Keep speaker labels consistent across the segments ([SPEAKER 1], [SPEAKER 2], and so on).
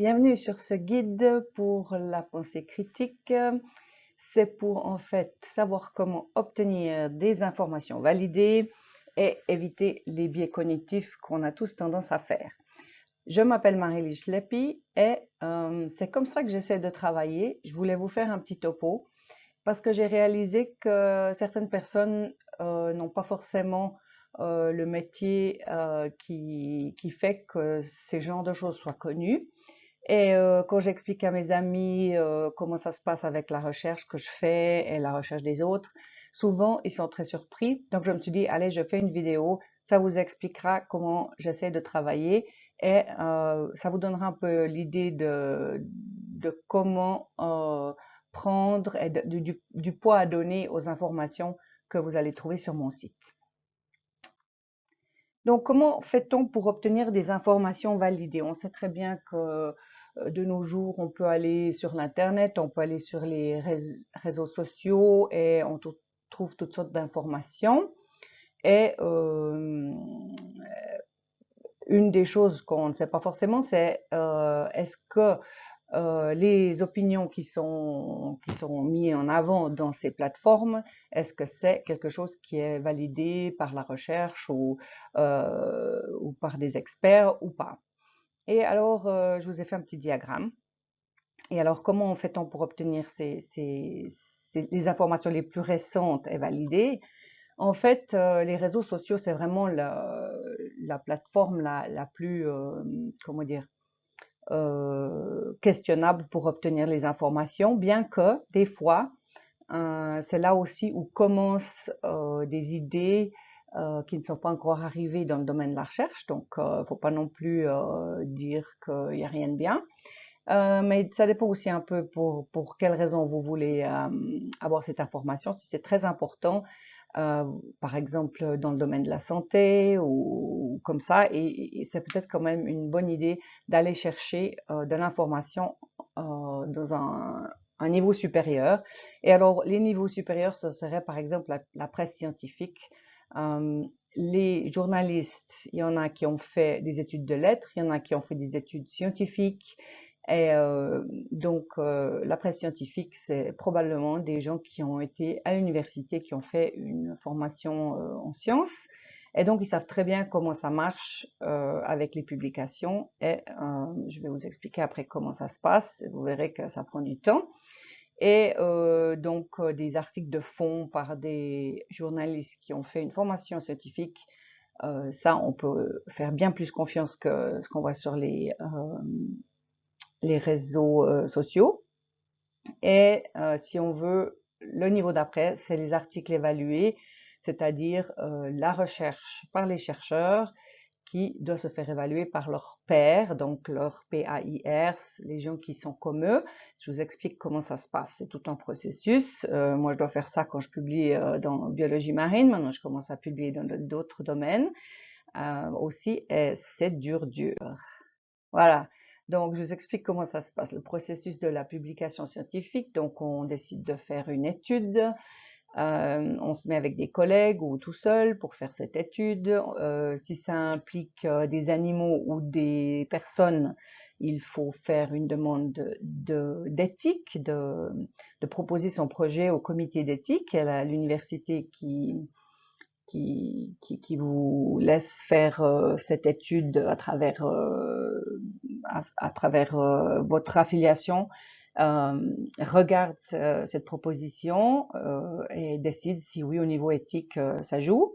[SPEAKER 1] Bienvenue sur ce guide pour la pensée critique. C'est pour en fait savoir comment obtenir des informations validées et éviter les biais cognitifs qu'on a tous tendance à faire. Je m'appelle Marie-Liche Leppi et c'est comme ça que j'essaie de travailler. Je voulais vous faire un petit topo parce que j'ai réalisé que certaines personnes n'ont pas forcément le métier qui fait que ces genres de choses soient connues. Et quand j'explique à mes amis comment ça se passe avec la recherche que je fais et la recherche des autres, souvent ils sont très surpris. Donc je me suis dit, allez, je fais une vidéo, ça vous expliquera comment j'essaie de travailler et ça vous donnera un peu l'idée de comment prendre et du poids à donner aux informations que vous allez trouver sur mon site. Donc, comment fait-on pour obtenir des informations validées? On sait très bien que de nos jours, on peut aller sur l'Internet, on peut aller sur les réseaux sociaux et on trouve toutes sortes d'informations. Et une des choses qu'on ne sait pas forcément, c'est est-ce que les opinions qui sont mises en avant dans ces plateformes, est-ce que c'est quelque chose qui est validé par la recherche ou par des experts ou pas? Et alors, je vous ai fait un petit diagramme. Et alors, comment fait-on pour obtenir les informations les plus récentes et validées? En fait, les réseaux sociaux, c'est vraiment la plateforme la plus, comment dire, questionnable pour obtenir les informations, bien que des fois, c'est là aussi où commencent des idées qui ne sont pas encore arrivées dans le domaine de la recherche. Donc, il ne faut pas non plus dire qu'il n'y a rien de bien. Mais ça dépend aussi un peu pour quelles raisons vous voulez avoir cette information. Si c'est très important, par exemple dans le domaine de la santé ou comme ça, et c'est peut-être quand même une bonne idée d'aller chercher de l'information dans un niveau supérieur. Et alors, les niveaux supérieurs, ce serait par exemple la presse scientifique. Les journalistes, il y en a qui ont fait des études de lettres, il y en a qui ont fait des études scientifiques. Et donc, la presse scientifique, c'est probablement des gens qui ont été à l'université, qui ont fait une formation en sciences. Et donc, ils savent très bien comment ça marche avec les publications. Et je vais vous expliquer après comment ça se passe. Vous verrez que ça prend du temps. Et donc, des articles de fond par des journalistes qui ont fait une formation scientifique, ça, on peut faire bien plus confiance que ce qu'on voit sur les réseaux sociaux. Et si on veut, le niveau d'après, c'est les articles évalués, c'est-à-dire la recherche par les chercheurs qui doit se faire évaluer par leurs pairs, donc leurs PAIR, les gens qui sont comme eux. Je vous explique comment ça se passe. C'est tout un processus. Moi, je dois faire ça quand je publie dans biologie marine. Maintenant, je commence à publier dans d'autres domaines aussi. Et c'est dur. Voilà. Donc, je vous explique comment ça se passe, le processus de la publication scientifique. Donc, on décide de faire une étude. On se met avec des collègues ou tout seul pour faire cette étude. Si ça implique des animaux ou des personnes, il faut faire une demande d'éthique, de proposer son projet au comité d'éthique à l'université qui vous laisse faire cette étude à travers votre affiliation, regarde cette proposition et décide si oui au niveau éthique ça joue.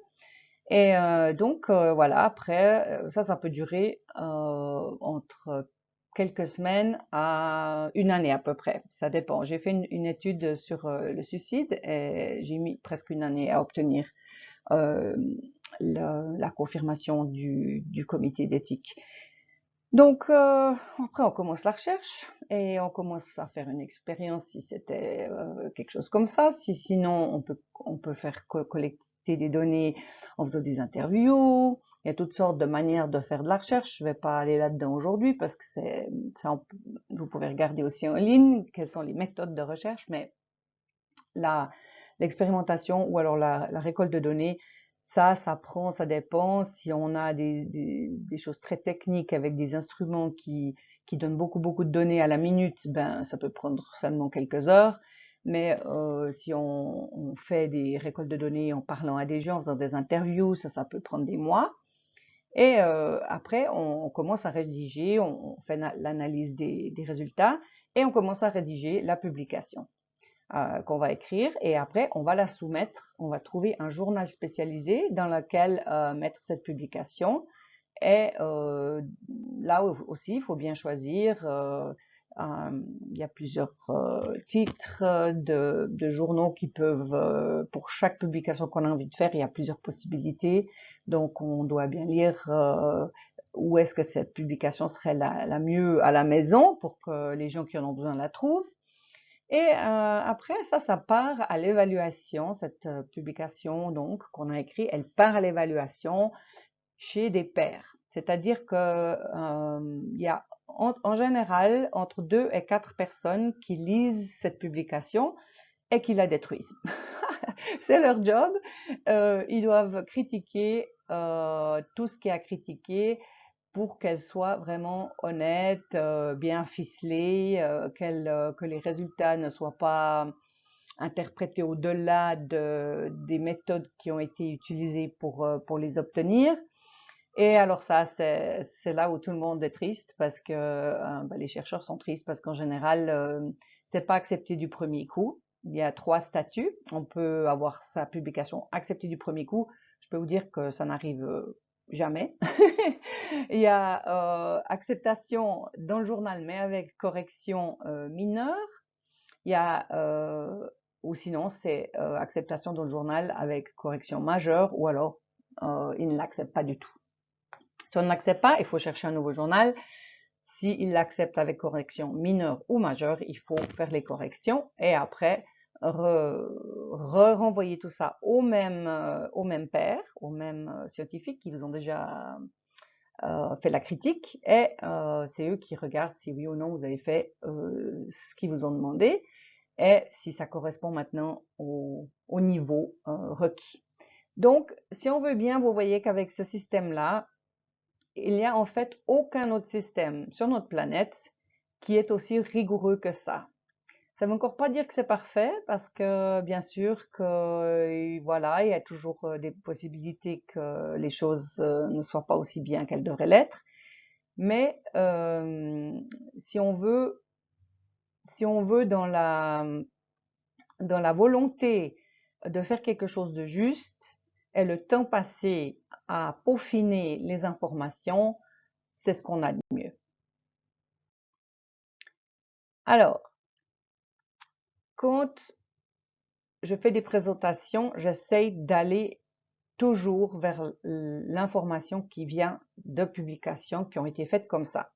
[SPEAKER 1] Et donc voilà, après ça peut durer entre quelques semaines à une année à peu près, ça dépend. J'ai fait une étude sur le suicide et j'ai mis presque une année à obtenir euh, la confirmation du comité d'éthique. Donc après on commence la recherche et on commence à faire une expérience si c'était quelque chose comme ça. Si sinon on peut faire collecter des données en faisant des interviews. Il y a toutes sortes de manières de faire de la recherche. Je ne vais pas aller là-dedans aujourd'hui parce que vous pouvez regarder aussi en ligne quelles sont les méthodes de recherche, mais l'expérimentation ou alors la récolte de données, Ça dépend. Si on a des choses très techniques avec des instruments qui donnent beaucoup de données à la minute, ben, ça peut prendre seulement quelques heures. Mais si on fait des récoltes de données en parlant à des gens, en faisant des interviews, ça peut prendre des mois. Et après, on commence à rédiger, on fait l'analyse des résultats et on commence à rédiger la publication qu'on va écrire. Et après, on va la soumettre, on va trouver un journal spécialisé dans lequel mettre cette publication. Et là aussi, il faut bien choisir. Il y a plusieurs titres de journaux qui peuvent, pour chaque publication qu'on a envie de faire, il y a plusieurs possibilités. Donc, on doit bien lire où est-ce que cette publication serait la mieux à la maison pour que les gens qui en ont besoin la trouvent. Et après, ça part à l'évaluation. Cette publication donc qu'on a écrite, elle part à l'évaluation chez des pairs. C'est-à-dire que il y a en général entre 2 et 4 personnes qui lisent cette publication et qui la détruisent. C'est leur job. Ils doivent critiquer tout ce qui est à critiquer pour qu'elle soit vraiment honnête, bien ficelée, que les résultats ne soient pas interprétés au-delà des méthodes qui ont été utilisées pour les obtenir. Et alors ça, c'est là où tout le monde est triste parce que les chercheurs sont tristes parce qu'en général, c'est pas accepté du premier coup. Il y a 3 statuts. On peut avoir sa publication acceptée du premier coup. Je peux vous dire que ça n'arrive jamais. Il y a acceptation dans le journal mais avec correction mineure. Il y a ou sinon c'est acceptation dans le journal avec correction majeure ou alors ils ne l'acceptent pas du tout. Si on ne l'accepte pas, il faut chercher un nouveau journal. S'il l'accepte avec correction mineure ou majeure, il faut faire les corrections et après renvoyer tout ça au même pairs, aux mêmes scientifiques qui vous ont déjà fait la critique et c'est eux qui regardent si oui ou non vous avez fait ce qu'ils vous ont demandé et si ça correspond maintenant au niveau requis. Donc, si on veut bien, vous voyez qu'avec ce système-là, il n'y a en fait aucun autre système sur notre planète qui est aussi rigoureux que ça. Ça ne veut encore pas dire que c'est parfait parce que bien sûr que voilà, il y a toujours des possibilités que les choses ne soient pas aussi bien qu'elles devraient l'être. Mais si on veut dans la volonté de faire quelque chose de juste et le temps passé à peaufiner les informations, c'est ce qu'on a de mieux. Alors, quand je fais des présentations, j'essaye d'aller toujours vers l'information qui vient de publications qui ont été faites comme ça.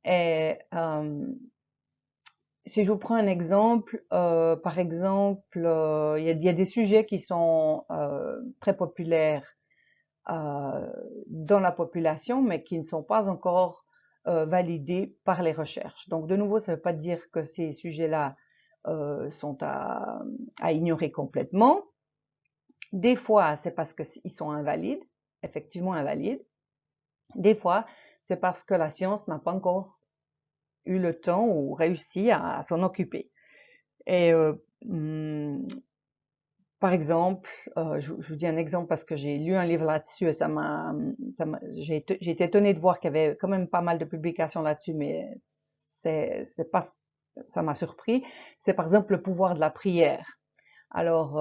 [SPEAKER 1] Et si je vous prends un exemple, par exemple, il y a des sujets qui sont très populaires dans la population, mais qui ne sont pas encore validés par les recherches. Donc, de nouveau, ça ne veut pas dire que ces sujets-là sont à ignorer complètement. Des fois, c'est parce qu'ils sont invalides, effectivement invalides. Des fois, c'est parce que la science n'a pas encore eu le temps ou réussi à s'en occuper. Et par exemple, je vous dis un exemple parce que j'ai lu un livre là-dessus et j'ai été étonnée de voir qu'il y avait quand même pas mal de publications là-dessus, mais c'est pas, ça m'a surpris. C'est par exemple le pouvoir de la prière. Alors,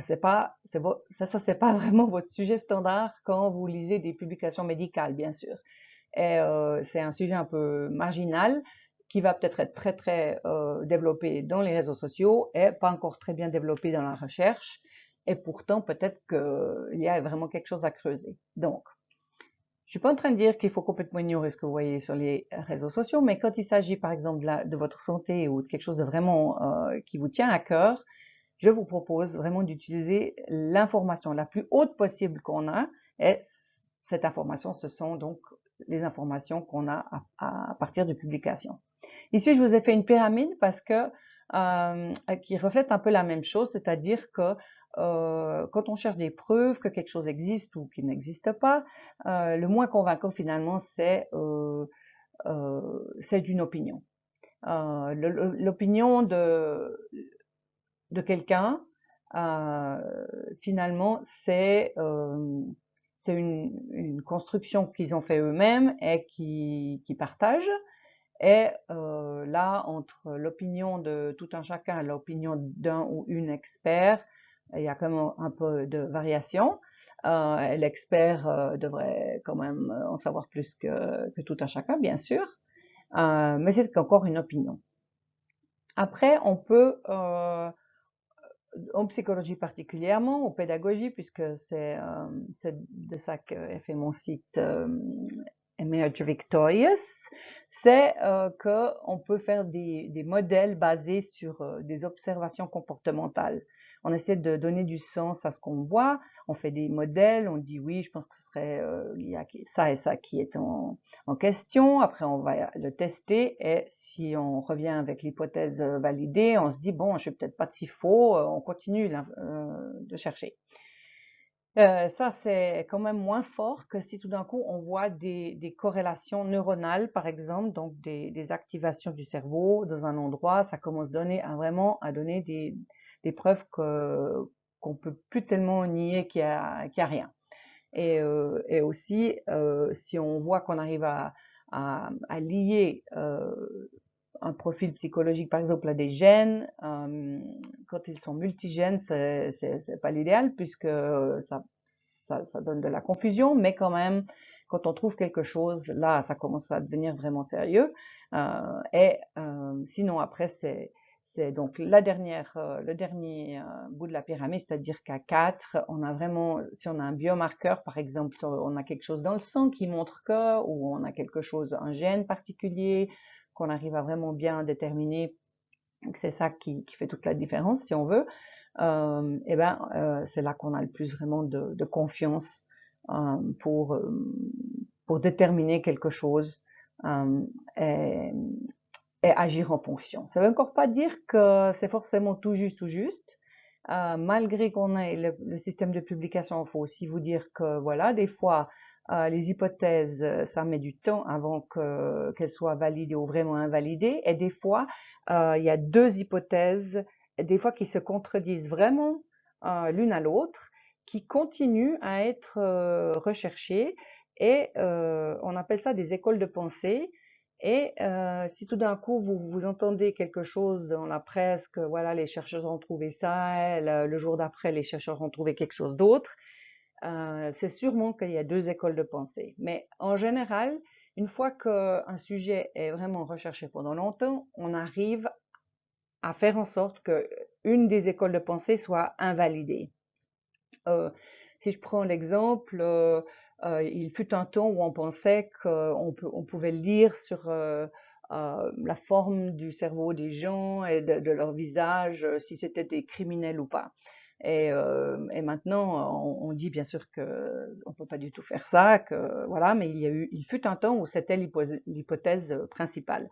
[SPEAKER 1] c'est pas vraiment votre sujet standard quand vous lisez des publications médicales, bien sûr. Et c'est un sujet un peu marginal qui va peut-être être très développé dans les réseaux sociaux et pas encore très bien développé dans la recherche. Et pourtant, peut-être qu'il y a vraiment quelque chose à creuser. Donc, je suis pas en train de dire qu'il faut complètement ignorer ce que vous voyez sur les réseaux sociaux, mais quand il s'agit par exemple de votre santé ou de quelque chose de vraiment qui vous tient à cœur, je vous propose vraiment d'utiliser l'information la plus haute possible qu'on a. Et cette information, ce sont donc les informations qu'on a à partir de publications. Ici, je vous ai fait une pyramide parce que qui reflète un peu la même chose, c'est-à-dire que quand on cherche des preuves que quelque chose existe ou qu'il n'existe pas, le moins convaincant finalement, c'est d'une opinion. L'opinion de quelqu'un, finalement, c'est une construction qu'ils ont fait eux-mêmes et qui partagent. Et là, entre l'opinion de tout un chacun et l'opinion d'un ou une expert, il y a quand même un peu de variation. L'expert devrait quand même en savoir plus que tout un chacun, bien sûr. Mais c'est encore une opinion. Après, on peut, en psychologie particulièrement, en pédagogie, puisque c'est de ça qu'est fait mon site Emerge Victorious, c'est qu'on peut faire des modèles basés sur des observations comportementales. On essaie de donner du sens à ce qu'on voit, on fait des modèles, on dit oui, je pense que ce serait il y a ça et ça qui est en question. Après, on va le tester et si on revient avec l'hypothèse validée, on se dit bon, je suis peut-être pas si faux, on continue de chercher. Ça, c'est quand même moins fort que si tout d'un coup on voit des corrélations neuronales, par exemple, donc des activations du cerveau dans un endroit, ça commence vraiment à donner des preuves qu'on peut plus tellement nier qu'il y a rien. Et aussi, si on voit qu'on arrive à lier un profil psychologique, par exemple, à des gènes, quand ils sont multigènes, c'est pas l'idéal puisque ça donne de la confusion, mais quand même, quand on trouve quelque chose, là, ça commence à devenir vraiment sérieux. Sinon, après, c'est donc le dernier bout de la pyramide, c'est-à-dire qu'à 4, on a vraiment, si on a un biomarqueur, par exemple, on a quelque chose dans le sang qui montre que, ou on a quelque chose, un gène particulier, qu'on arrive à vraiment bien déterminer que c'est ça qui fait toute la différence, si on veut, c'est là qu'on a le plus vraiment de confiance pour déterminer quelque chose et, et agir en fonction. Ça ne veut encore pas dire que c'est forcément tout juste. Malgré qu'on ait le système de publication, il faut aussi vous dire que voilà, des fois, les hypothèses, ça met du temps avant qu'elles soient validées ou vraiment invalidées. Et des fois, il y a deux hypothèses, des fois qui se contredisent vraiment l'une à l'autre, qui continuent à être recherchées. Et on appelle ça des écoles de pensée. Et si tout d'un coup vous entendez quelque chose dans la presse que voilà les chercheurs ont trouvé ça, et le jour d'après les chercheurs ont trouvé quelque chose d'autre, c'est sûrement qu'il y a deux écoles de pensée. Mais en général, une fois qu'un sujet est vraiment recherché pendant longtemps, on arrive à faire en sorte qu'une des écoles de pensée soit invalidée. Si je prends l'exemple, il fut un temps où on pensait qu'on pouvait lire sur la forme du cerveau des gens et de leur visage si c'était des criminels ou pas. Et maintenant, on dit bien sûr qu'on ne peut pas du tout faire ça, que voilà, mais il fut un temps où c'était l'hypothèse principale.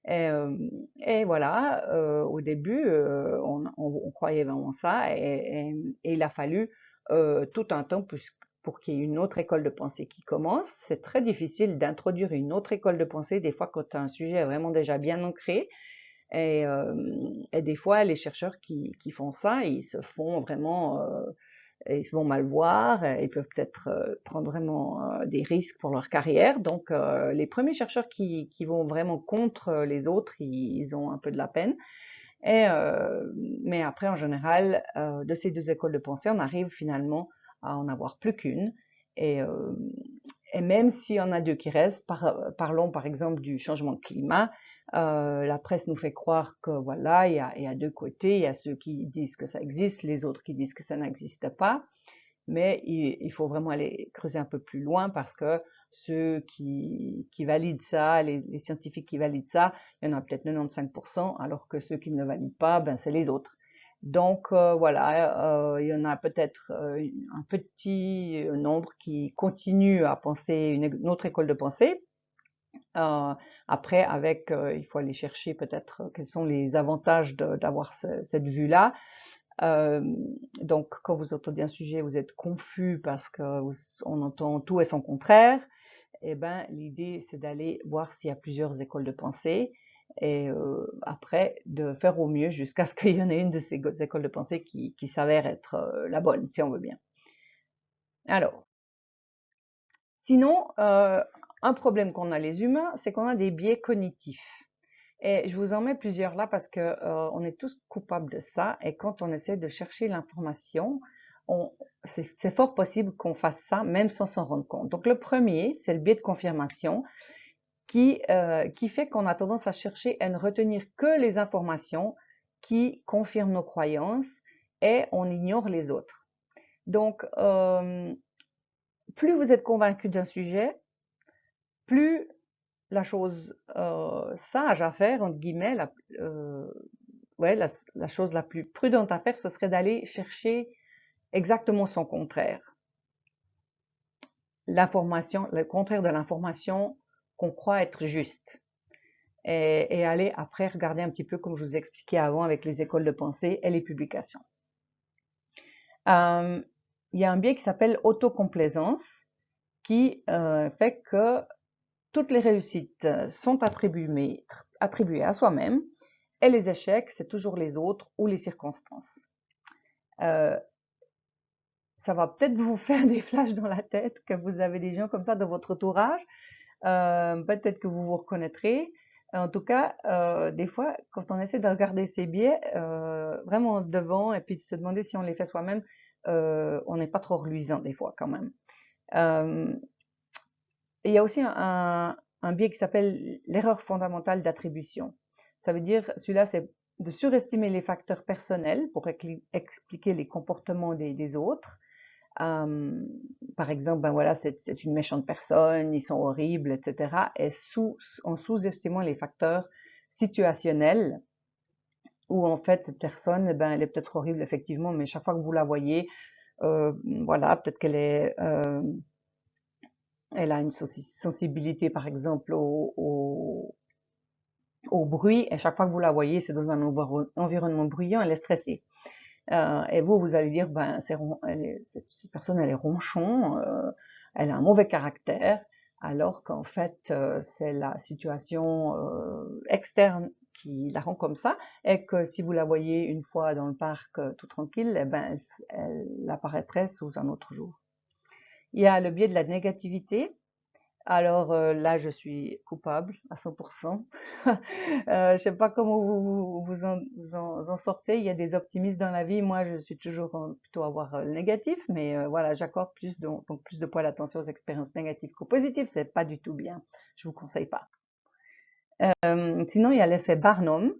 [SPEAKER 1] Et voilà, au début, on croyait vraiment ça, et il a fallu tout un temps pour qu'il y ait une autre école de pensée qui commence. C'est très difficile d'introduire une autre école de pensée, des fois quand un sujet est vraiment déjà bien ancré. Et des fois, les chercheurs qui font ça, ils se font vraiment, ils se vont mal voir, ils peuvent peut-être prendre vraiment des risques pour leur carrière. Donc, les premiers chercheurs qui vont vraiment contre les autres, ils ont un peu de la peine. Mais après, en général, de ces deux écoles de pensée, on arrive finalement à en avoir plus qu'une. Et, et même s'il y en a deux qui restent, parlons par exemple du changement de climat, la presse nous fait croire que voilà, il y a deux côtés, il y a ceux qui disent que ça existe, les autres qui disent que ça n'existe pas. Mais il faut vraiment aller creuser un peu plus loin parce que ceux qui valident ça, les scientifiques qui valident ça, il y en a peut-être 95%, alors que ceux qui ne le valident pas, ben c'est les autres. Donc voilà, il y en a peut-être un petit nombre qui continuent à penser une autre école de pensée. Après, il faut aller chercher peut-être quels sont les avantages d'avoir cette vue-là. Euh, donc, quand vous entendez un sujet, vous êtes confus parce qu'on entend tout et son contraire. Eh ben, l'idée, c'est d'aller voir s'il y a plusieurs écoles de pensée et après de faire au mieux jusqu'à ce qu'il y en ait une de ces écoles de pensée qui s'avère être la bonne, si on veut bien. Alors, sinon, un problème qu'on a les humains, c'est qu'on a des biais cognitifs. Et je vous en mets plusieurs là parce que on est tous coupables de ça. Et quand on essaie de chercher l'information, c'est fort possible qu'on fasse ça même sans s'en rendre compte. Donc le premier, c'est le biais de confirmation qui fait qu'on a tendance à chercher et ne retenir que les informations qui confirment nos croyances et on ignore les autres. Donc, plus vous êtes convaincu d'un sujet, plus la chose sage à faire, entre guillemets, ouais, la chose la plus prudente à faire, ce serait d'aller chercher exactement son contraire. L'information, le contraire de l'information qu'on croit être juste. Et aller après regarder un petit peu, comme je vous ai expliqué avant, avec les écoles de pensée et les publications. Il y a un biais qui s'appelle autocomplaisance, qui fait que toutes les réussites sont attribuées à soi-même, et les échecs, c'est toujours les autres ou les circonstances. Ça va peut-être vous faire des flashs dans la tête que vous avez des gens comme ça dans votre entourage. Peut-être que vous vous reconnaîtrez. En tout cas, des fois, quand on essaie de regarder ces biais vraiment devant et puis de se demander si on les fait soi-même, on n'est pas trop reluisant des fois quand même. Il y a aussi un biais qui s'appelle l'erreur fondamentale d'attribution. Ça veut dire, celui-là, c'est de surestimer les facteurs personnels pour expliquer les comportements des autres. Par exemple, ben voilà, c'est une méchante personne, ils sont horribles, etc. Et en sous-estimant les facteurs situationnels, où en fait cette personne, ben, elle est peut-être horrible effectivement, mais chaque fois que vous la voyez, voilà, peut-être elle a une sensibilité, par exemple, au bruit, et chaque fois que vous la voyez, c'est dans un environnement bruyant, elle est stressée. Et vous allez dire, ben, cette personne, elle est ronchon, elle a un mauvais caractère, alors qu'en fait, c'est la situation externe qui la rend comme ça, et que si vous la voyez une fois dans le parc tout tranquille, eh ben, elle apparaîtrait sous un autre jour. Il y a le biais de la négativité. Alors là, je suis coupable à 100%. Je sais pas comment vous en sortez. Il y a des optimistes dans la vie. Moi, je suis toujours plutôt à voir le négatif, mais voilà, j'accorde donc plus de poids d'attention aux expériences négatives qu'aux positives. C'est pas du tout bien. Je vous conseille pas. Sinon, il y a l'effet Barnum,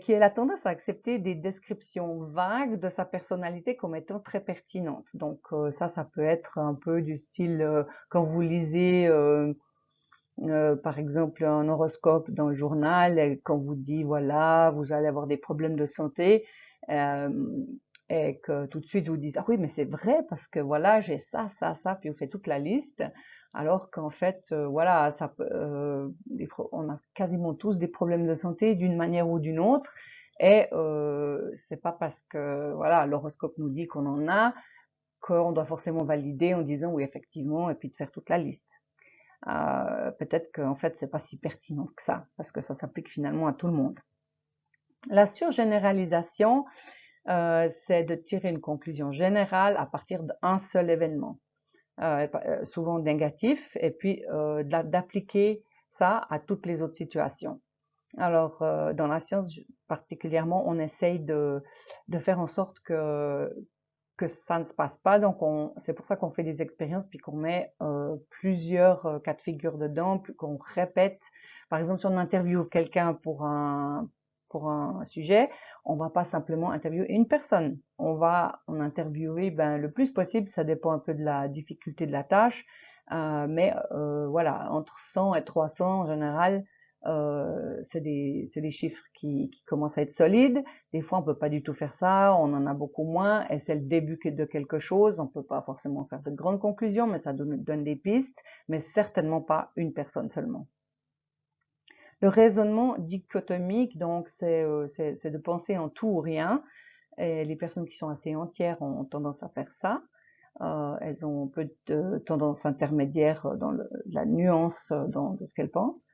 [SPEAKER 1] qui est la tendance à accepter des descriptions vagues de sa personnalité comme étant très pertinentes. Donc ça peut être un peu du style quand vous lisez par exemple un horoscope dans le journal et qu'on vous dit voilà, vous allez avoir des problèmes de santé et que tout de suite vous dites ah oui mais c'est vrai parce que voilà j'ai ça, puis vous faites toute la liste alors qu'en fait voilà on a quasiment tous des problèmes de santé d'une manière ou d'une autre et c'est pas parce que voilà l'horoscope nous dit qu'on en a qu'on doit forcément valider en disant oui effectivement et puis de faire toute la liste. Peut-être qu'en fait c'est pas si pertinent que ça parce que ça s'applique finalement à tout le monde. La surgénéralisation, c'est de tirer une conclusion générale à partir d'un seul événement, souvent négatif, et puis d'appliquer ça à toutes les autres situations. Alors, dans la science particulièrement, on essaye de faire en sorte que ça ne se passe pas. Donc, c'est pour ça qu'on fait des expériences puis qu'on met plusieurs cas de figure dedans, puis qu'on répète. Par exemple, si on interviewe quelqu'un pour un sujet, on va pas simplement interviewer une personne. On va en interviewer le plus possible. Ça dépend un peu de la difficulté de la tâche. Mais voilà, entre 100 et 300 en général, c'est des chiffres qui commencent à être solides. Des fois, on peut pas du tout faire ça, on en a beaucoup moins, et c'est le début de quelque chose. On peut pas forcément faire de grandes conclusions, mais ça donne des pistes, mais certainement pas une personne seulement. Le raisonnement dichotomique, donc, c'est de penser en tout ou rien. Et les personnes qui sont assez entières ont tendance à faire ça. Elles ont un peu de tendance intermédiaire dans la nuance de ce qu'elles pensent.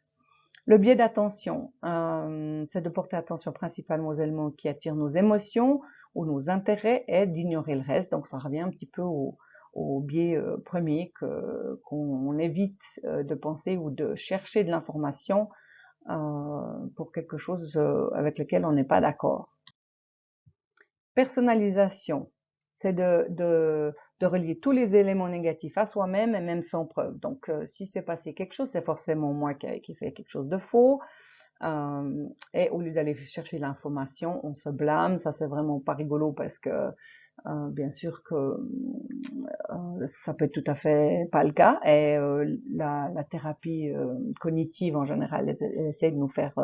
[SPEAKER 1] Le biais d'attention, c'est de porter attention principalement aux éléments qui attirent nos émotions ou nos intérêts et d'ignorer le reste. Donc ça revient un petit peu au biais premier qu'on évite de penser ou de chercher de l'information pour quelque chose avec lequel on n'est pas d'accord. Personnalisation, c'est de relier tous les éléments négatifs à soi-même et même sans preuve. Donc, si c'est passé quelque chose, c'est forcément moi qui fais quelque chose de faux. Et au lieu d'aller chercher l'information, on se blâme. Ça, c'est vraiment pas rigolo parce que bien sûr que ça peut être tout à fait pas le cas. Et la thérapie cognitive en général, elle essaie de nous faire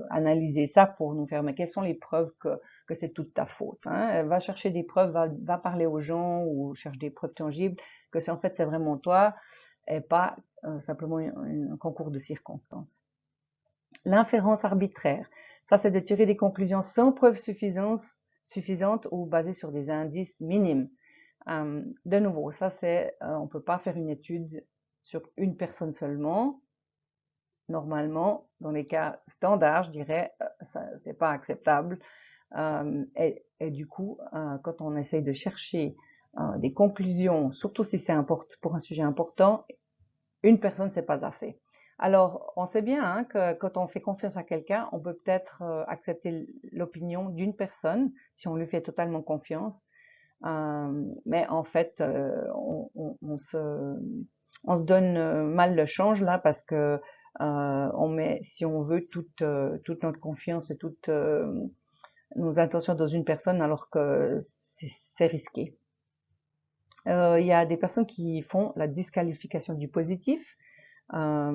[SPEAKER 1] analyser ça pour nous faire, mais quelles sont les preuves que c'est toute ta faute, hein? Elle va chercher des preuves, va parler aux gens ou cherche des preuves tangibles que c'est en fait c'est vraiment toi et pas simplement un concours de circonstances. L'inférence arbitraire, ça c'est de tirer des conclusions sans preuve suffisante ou basées sur des indices minimes. De nouveau, ça c'est, on peut pas faire une étude sur une personne seulement. Normalement, dans les cas standards, je dirais, c'est pas acceptable. Et du coup, quand on essaye de chercher des conclusions, surtout si c'est pour un sujet important, une personne, c'est pas assez. Alors, on sait bien hein, que quand on fait confiance à quelqu'un, on peut peut-être accepter l'opinion d'une personne si on lui fait totalement confiance. Mais en fait, on se donne mal le change là parce que on met, si on veut, toute notre confiance et toutes nos intentions dans une personne alors que c'est risqué. Il y a des personnes qui font la disqualification du positif. Je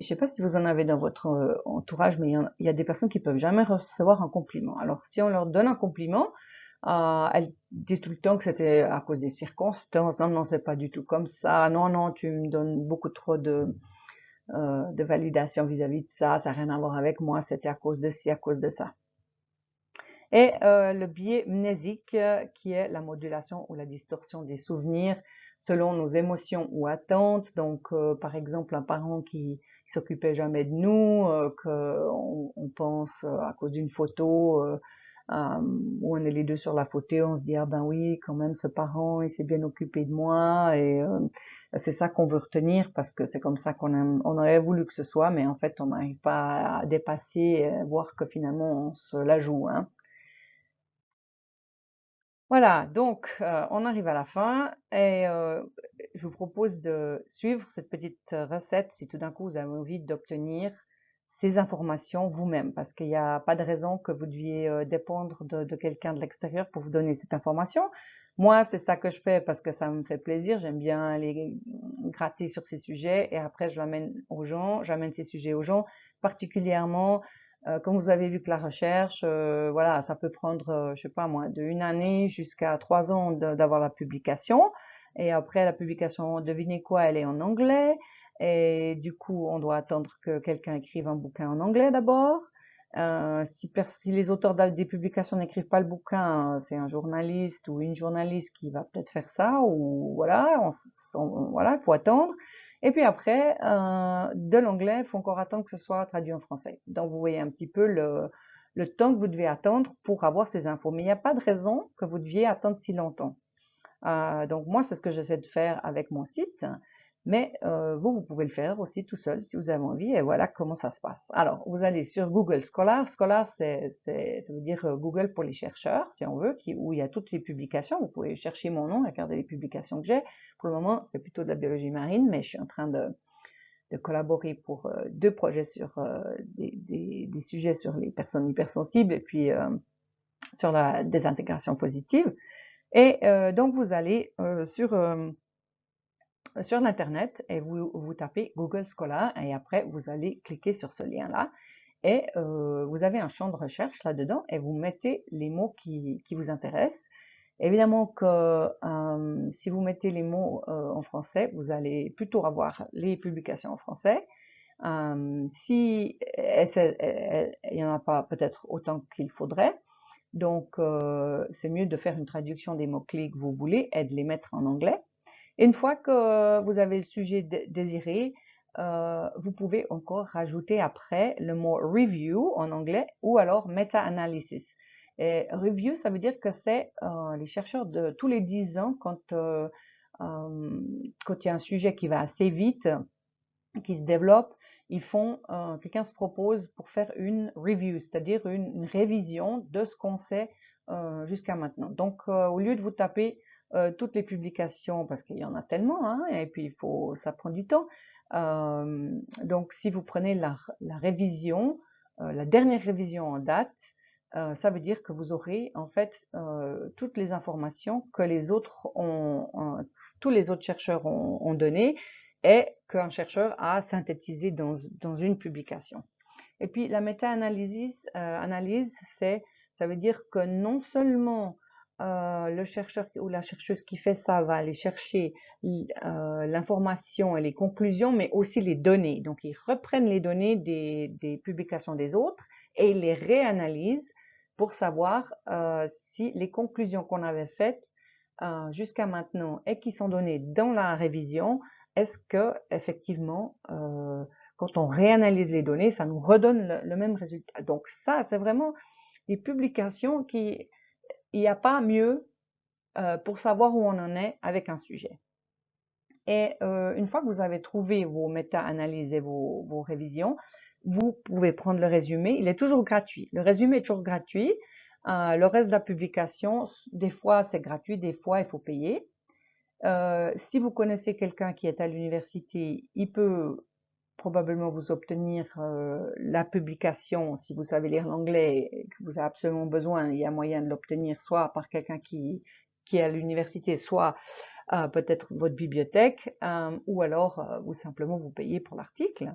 [SPEAKER 1] ne sais pas si vous en avez dans votre entourage, mais il y a des personnes qui peuvent jamais recevoir un compliment. Alors, si on leur donne un compliment, elles disent tout le temps que c'était à cause des circonstances. Non, non, c'est pas du tout comme ça. Non, non, tu me donnes beaucoup trop de validation vis-à-vis de ça. Ça n'a rien à voir avec moi. C'était à cause de ci, à cause de ça. Et le biais mnésique, qui est la modulation ou la distorsion des souvenirs selon nos émotions ou attentes. Donc, par exemple, un parent qui s'occupait jamais de nous, qu'on pense à cause d'une photo, où on est les deux sur la photo, on se dit ah ben oui, quand même ce parent, il s'est bien occupé de moi et c'est ça qu'on veut retenir parce que c'est comme ça on aurait voulu que ce soit, mais en fait on n'arrive pas à dépasser, voir que finalement on se la joue, hein. Voilà, donc on arrive à la fin et je vous propose de suivre cette petite recette si tout d'un coup vous avez envie d'obtenir ces informations vous-même, parce qu'il n'y a pas de raison que vous deviez dépendre de quelqu'un de l'extérieur pour vous donner cette information. Moi, c'est ça que je fais parce que ça me fait plaisir, j'aime bien aller gratter sur ces sujets et après je l'amène aux gens, j'amène ces sujets aux gens, particulièrement comme vous avez vu que la recherche, voilà, ça peut prendre, je sais pas moi, de 1 année jusqu'à 3 ans d'avoir la publication. Et après la publication, devinez quoi, elle est en anglais. Et du coup, on doit attendre que quelqu'un écrive un bouquin en anglais d'abord. Si les auteurs des publications n'écrivent pas le bouquin, c'est un journaliste ou une journaliste qui va peut-être faire ça. Ou voilà, voilà, il faut attendre. Et puis après, de l'anglais, il faut encore attendre que ce soit traduit en français. Donc, vous voyez un petit peu le temps que vous devez attendre pour avoir ces infos. Mais il n'y a pas de raison que vous deviez attendre si longtemps. Donc, moi, c'est ce que j'essaie de faire avec mon site. Mais vous pouvez le faire aussi tout seul si vous avez envie. Et voilà comment ça se passe. Alors, vous allez sur Google Scholar. Scholar, ça veut dire Google pour les chercheurs, si on veut, où il y a toutes les publications. Vous pouvez chercher mon nom, regarder les publications que j'ai. Pour le moment, c'est plutôt de la biologie marine, mais je suis en train de collaborer pour 2 projets sur des sujets sur les personnes hypersensibles et puis sur la désintégration positive. Et donc, vous allez sur l'internet et vous tapez Google Scholar et après vous allez cliquer sur ce lien-là et vous avez un champ de recherche là-dedans et vous mettez les mots qui vous intéressent. Évidemment que si vous mettez les mots en français, vous allez plutôt avoir les publications en français. Si il n'y en a pas peut-être autant qu'il faudrait, Donc, c'est mieux de faire une traduction des mots-clés que vous voulez et de les mettre en anglais. Et une fois que vous avez le sujet désiré, vous pouvez encore rajouter après le mot review en anglais ou alors meta-analysis. Et review, ça veut dire que c'est les chercheurs de tous les 10 ans, quand il y a un sujet qui va assez vite, qui se développe, quelqu'un se propose pour faire une review, c'est-à-dire une révision de ce qu'on sait jusqu'à maintenant. Donc, au lieu de vous taper toutes les publications, parce qu'il y en a tellement, hein, et puis ça prend du temps. Donc, si vous prenez la révision, la dernière révision en date, ça veut dire que vous aurez en fait toutes les informations que tous les autres chercheurs ont données et qu'un chercheur a synthétisé dans une publication. Et puis la méta-analyse, ça veut dire que non seulement le chercheur ou la chercheuse qui fait ça va aller chercher l'information et les conclusions, mais aussi les données. Donc, ils reprennent les données des publications des autres et ils les réanalysent pour savoir si les conclusions qu'on avait faites jusqu'à maintenant et qui sont données dans la révision, est-ce que effectivement, quand on réanalyse les données, ça nous redonne le même résultat. Donc ça, c'est vraiment des publications il n'y a pas mieux pour savoir où on en est avec un sujet. Et une fois que vous avez trouvé vos méta-analyses et vos révisions, vous pouvez prendre le résumé. Il est toujours gratuit. Le résumé est toujours gratuit. Le reste de la publication, des fois c'est gratuit, des fois il faut payer. Si vous connaissez quelqu'un qui est à l'université, il peut probablement vous obtenir la publication. Si vous savez lire l'anglais et que vous avez absolument besoin, il y a moyen de l'obtenir soit par quelqu'un qui est à l'université, soit peut-être votre bibliothèque, ou alors vous simplement vous payez pour l'article.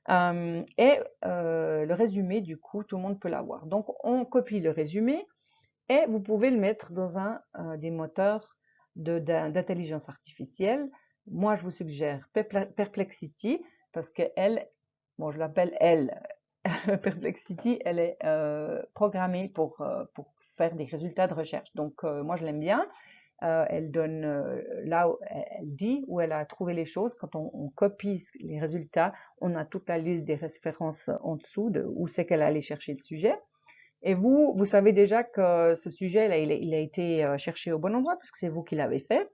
[SPEAKER 1] Et le résumé, du coup, tout le monde peut l'avoir. Donc, on copie le résumé et vous pouvez le mettre dans un des moteurs d'intelligence artificielle. Moi, je vous suggère Perplexity parce que je l'appelle elle, Perplexity, elle est programmée pour faire des résultats de recherche. Donc, moi, je l'aime bien. Elle donne là où elle dit où elle a trouvé les choses. Quand on copie les résultats, on a toute la liste des références en dessous de où c'est qu'elle a allé chercher le sujet. Et vous savez déjà que ce sujet, là, il a été cherché au bon endroit puisque c'est vous qui l'avez fait.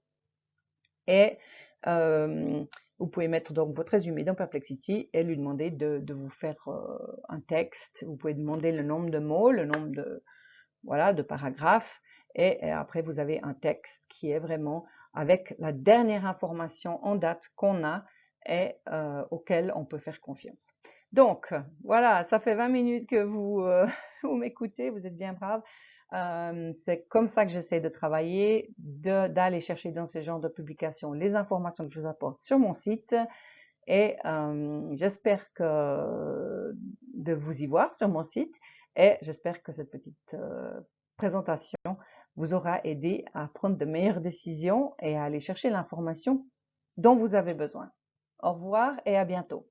[SPEAKER 1] Et vous pouvez mettre donc votre résumé dans Perplexity et lui demander de vous faire un texte. Vous pouvez demander le nombre de mots, le nombre de paragraphes. Et après, vous avez un texte qui est vraiment avec la dernière information en date qu'on a et auquel on peut faire confiance. Donc, voilà, ça fait 20 minutes que vous m'écoutez, vous êtes bien braves. C'est comme ça que j'essaie de travailler, d'aller chercher dans ce genre de publications les informations que je vous apporte sur mon site. Et j'espère de vous y voir sur mon site. Et j'espère que cette petite présentation vous aura aidé à prendre de meilleures décisions et à aller chercher l'information dont vous avez besoin. Au revoir et à bientôt.